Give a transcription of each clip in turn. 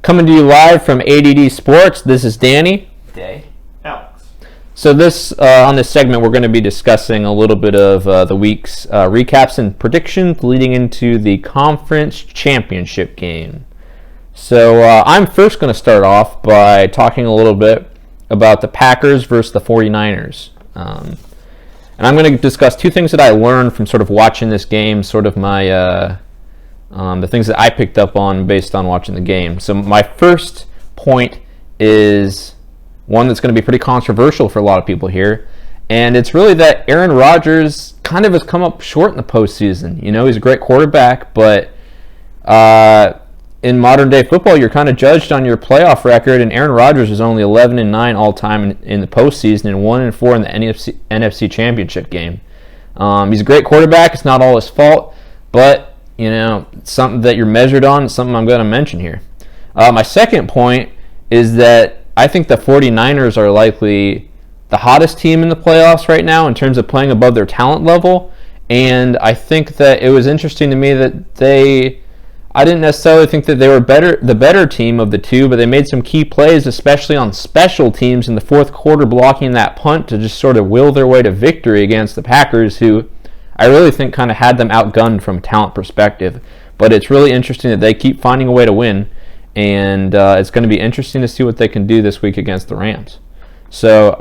Coming to you live from ADD Sports, this is Danny. Day. Alex. So on this segment, we're going to be discussing a little bit of the week's recaps and predictions leading into the conference championship game. So I'm first going to start off by talking a little bit about the Packers versus the 49ers. And I'm going to discuss two things that I learned from sort of watching this game, sort of my the things that I picked up on based on watching the game. So my first point is one that's going to be pretty controversial for a lot of people here, and it's really that Aaron Rodgers kind of has come up short in the postseason. You know, he's a great quarterback, but in modern day football, you're kind of judged on your playoff record, and Aaron Rodgers is only 11-9 all time in the postseason and 1-4 in the NFC Championship game. He's a great quarterback. It's not all his fault, but you know, something that you're measured on, something I'm going to mention here. My second point is that I think the 49ers are likely the hottest team in the playoffs right now in terms of playing above their talent level. And I think that it was interesting to me that I didn't necessarily think that they were the better team of the two, but they made some key plays, especially on special teams in the fourth quarter, blocking that punt to just sort of will their way to victory against the Packers, who I really think kind of had them outgunned from a talent perspective. But it's really interesting that they keep finding a way to win, and it's going to be interesting to see what they can do this week against the Rams. So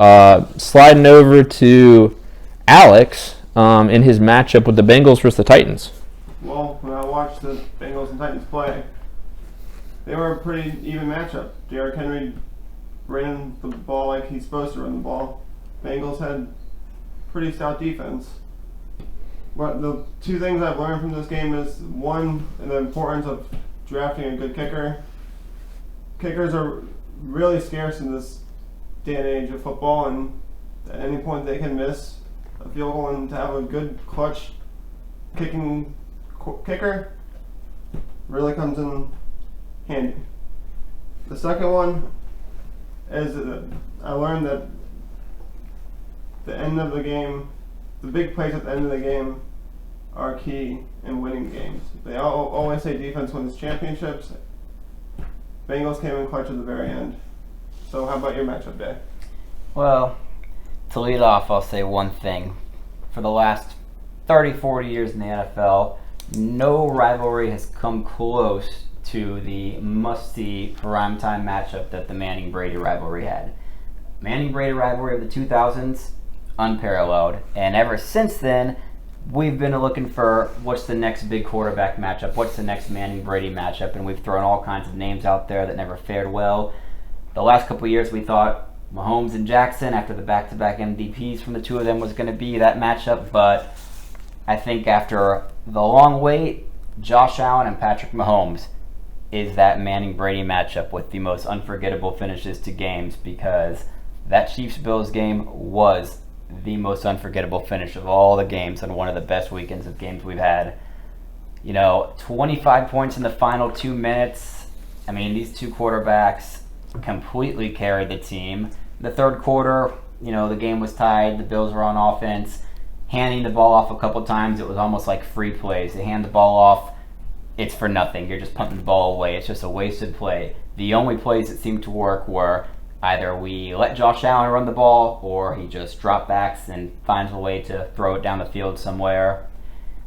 sliding over to Alex in his matchup with the Bengals versus the Titans. Well, when I watched the Bengals and Titans play, they were a pretty even matchup. Derrick Henry ran the ball like he's supposed to run the ball. Bengals had pretty stout defense. But the two things I've learned from this game is, one, the importance of drafting a good kicker. Kickers are really scarce in this day and age of football, and at any point they can miss a field goal, and to have a good clutch kicking kicker really comes in handy. The second one is I learned that the end of the game, the big plays at the end of the game are key in winning games. They always say defense wins championships. Bengals came in clutch at the very end. So how about your matchup, Day? Well, to lead off, I'll say one thing. For the last 30, 40 years in the NFL, no rivalry has come close to the must-see primetime matchup that the Manning-Brady rivalry had. Manning-Brady rivalry of the 2000s, unparalleled. And ever since then, we've been looking for what's the next big quarterback matchup, what's the next Manning-Brady matchup, and we've thrown all kinds of names out there that never fared well. The last couple of years, we thought Mahomes and Jackson, after the back-to-back MVPs from the two of them, was going to be that matchup, but I think after the long wait, Josh Allen and Patrick Mahomes is that Manning-Brady matchup with the most unforgettable finishes to games, because that Chiefs-Bills game was the most unforgettable finish of all the games and one of the best weekends of games we've had. You know, 25 points in the final 2 minutes. I mean, these two quarterbacks completely carried the team. The third quarter, you know, the game was tied. The Bills were on offense, handing the ball off a couple times. It was almost like free plays. They hand the ball off, it's for nothing. You're just punting the ball away. It's just a wasted play. The only plays that seemed to work were either we let Josh Allen run the ball, or he just drop backs and finds a way to throw it down the field somewhere.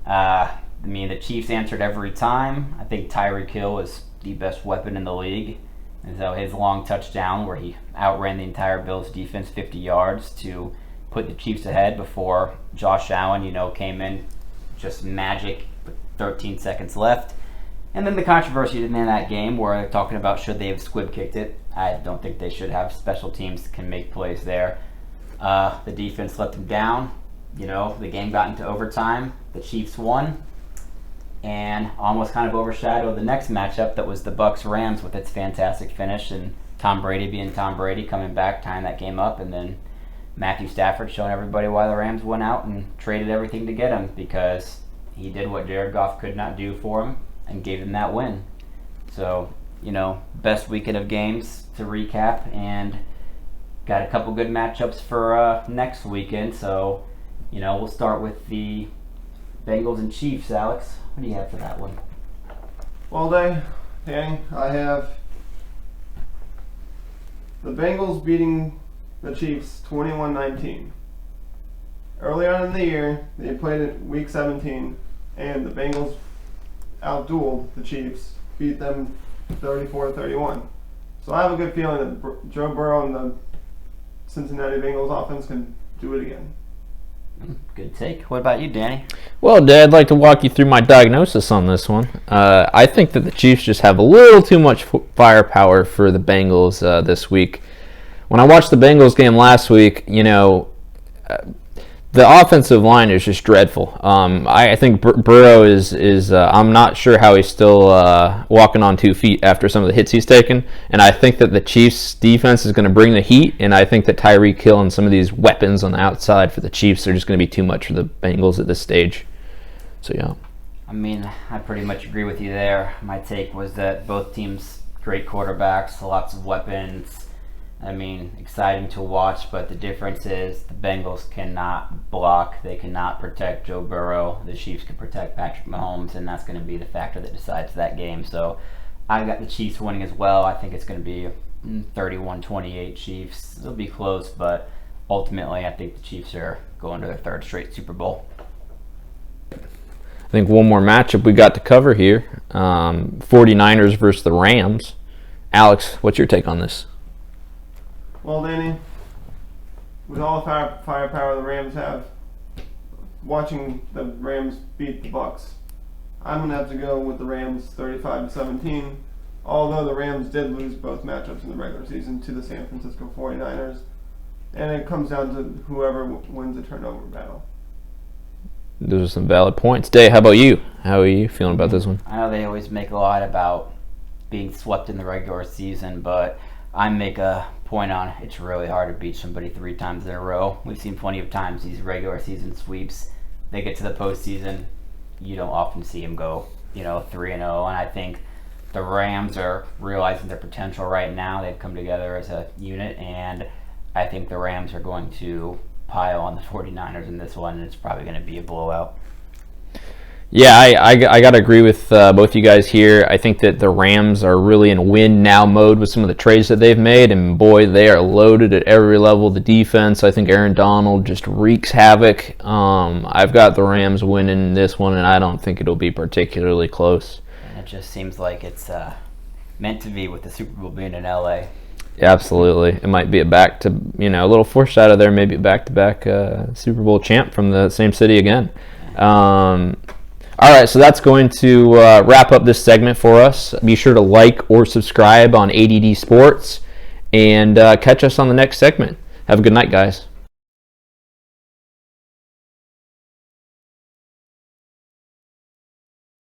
I mean, the Chiefs answered every time. I think Tyreek Hill is the best weapon in the league. And so his long touchdown, where he outran the entire Bills defense 50 yards to put the Chiefs ahead before Josh Allen, you know, came in just magic with 13 seconds left. And then the controversy in that game where they're talking about should they have squib kicked it. I don't think they should have. Special teams can make plays there. The defense let them down. You know, the game got into overtime. The Chiefs won, and almost kind of overshadowed the next matchup that was the Bucs-Rams with its fantastic finish, and Tom Brady being Tom Brady, coming back, tying that game up, and then Matthew Stafford showing everybody why the Rams went out and traded everything to get him, because he did what Jared Goff could not do for him and gave him that win. So, you know, best weekend of games to recap, and got a couple good matchups for next weekend. So, you know, we'll start with the Bengals and Chiefs. Alex, what do you have for that one? Well, Danny, I have The Bengals beating the Chiefs 21-19. Early on in the year, they played it Week 17, and the Bengals outdueled the Chiefs, beat them 34-31. So I have a good feeling that Joe Burrow and the Cincinnati Bengals offense can do it again. Good take. What about you, Danny? Well, Dad, I'd like to walk you through my diagnosis on this one. I think that the Chiefs just have a little too much firepower for the Bengals this week. When I watched the Bengals game last week, the offensive line is just dreadful. I think Burrow is I'm not sure how he's still walking on 2 feet after some of the hits he's taken. And I think that the Chiefs' defense is going to bring the heat. And I think that Tyreek Hill and some of these weapons on the outside for the Chiefs are just going to be too much for the Bengals at this stage. So, yeah. I mean, I pretty much agree with you there. My take was that both teams, great quarterbacks, lots of weapons. I mean, exciting to watch, but the difference is the Bengals cannot block. They cannot protect Joe Burrow. The Chiefs can protect Patrick Mahomes, and that's going to be the factor that decides that game. So I got the Chiefs winning as well. I think it's going to be 31-28 Chiefs. It'll be close, but ultimately I think the Chiefs are going to their third straight Super Bowl. I think one more matchup we got to cover here. 49ers versus the Rams. Alex, what's your take on this? Well, Danny, with all the firepower the Rams have, watching the Rams beat the Bucks, I'm going to have to go with the Rams 35-17, although the Rams did lose both matchups in the regular season to the San Francisco 49ers, and it comes down to whoever wins the turnover battle. Those are some valid points. Dave, how about you? How are you feeling about this one? I know they always make a lot about being swept in the regular season, but I make a point on it's really hard to beat somebody 3 times in a row. We've seen plenty of times these regular season sweeps. They get to the postseason, you don't often see them go, 3-0. And I think the Rams are realizing their potential right now. They've come together as a unit, and I think the Rams are going to pile on the 49ers in this one, and it's probably going to be a blowout. Yeah, I got to agree with both you guys here. I think that the Rams are really in win now mode with some of the trades that they've made, and boy, they are loaded at every level. The defense, I think Aaron Donald just wreaks havoc. I've got the Rams winning this one, and I don't think it'll be particularly close. And it just seems like it's meant to be with the Super Bowl being in LA. Yeah, absolutely. It might be a little foreshadow there, maybe a back-to-back Super Bowl champ from the same city again. All right, so that's going to wrap up this segment for us. Be sure to like or subscribe on ADD Sports, and catch us on the next segment. Have a good night, guys.